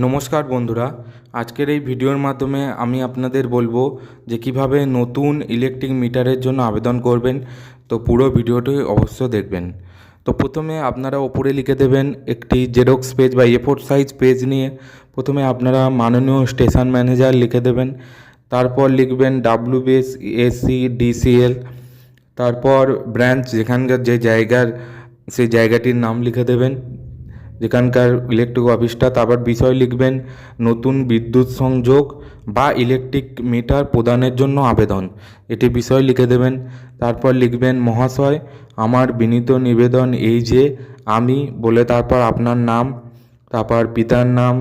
নমস্কার বন্ধুরা, আজকের এই ভিডিওর মাধ্যমে আমি আপনাদের বলবো যে কিভাবে নতুন ইলেকট্রিক মিটারের জন্য আবেদন করবেন। তো পুরো ভিডিওটি অবশ্য দেখবেন। তো প্রথমে আপনারা ওপরে লিখে দেবেন একটি জেরক্স পেজ বা এ4 সাইজ পেজ নিয়ে প্রথমে আপনারা মাননীয় স্টেশন ম্যানেজার লিখে দেবেন। তারপর লিখবেন WBSC DCL, তারপর ব্রাঞ্চ যেখানকার যে জায়গার সেই জায়গাটির নাম লিখে দেবেন যেখানকার ইলেকট্রিক অফিসটা। তারপর বিষয় লিখবেন নতুন বিদ্যুৎ সংযোগ বা ইলেকট্রিক মিটার প্রদানের জন্য আবেদন, এটি বিষয় লিখে দেবেন। তারপর লিখবেন মহাশয়, আমার বিনীত নিবেদন এই যে আমি বলে তারপর আপনার নাম, তারপর পিতার নাম,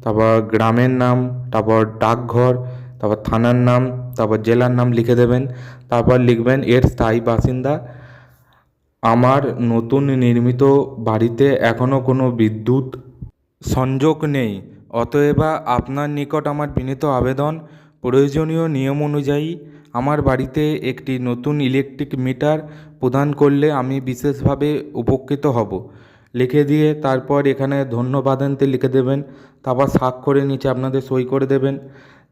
তারপর গ্রামের নাম, তারপর ডাকঘর, তারপর থানার নাম, তারপর জেলার নাম লিখে দেবেন। তারপর লিখবেন এর স্থায়ী বাসিন্দা। আমার নতুন নির্মিত বাড়িতে এখনও কোনো বিদ্যুৎ সংযোগ নেই, অতএব আপনার নিকট আমার বিনীত আবেদন, প্রয়োজনীয় নিয়ম অনুযায়ী আমার বাড়িতে একটি নতুন ইলেকট্রিক মিটার প্রদান করলে আমি বিশেষভাবে উপকৃত হব লিখে দিয়ে তারপর এখানে ধন্যবাদান্তে লিখে দেবেন। তারপর স্বাক্ষরের নিচে আপনাদের সই করে দেবেন।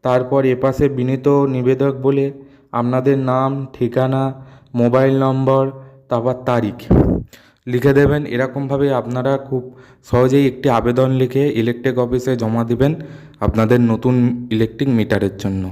তারপর এপাশে বিনীত নিবেদক বলে আপনাদের নাম, ঠিকানা, মোবাইল নম্বর, তারপর তারিখ লিখে দেবেন। এরকমভাবে আপনারা খুব সহজেই একটি আবেদন লিখে ইলেকট্রিক অফিসে জমা দিবেন আপনাদের নতুন ইলেকট্রিক মিটারের জন্য।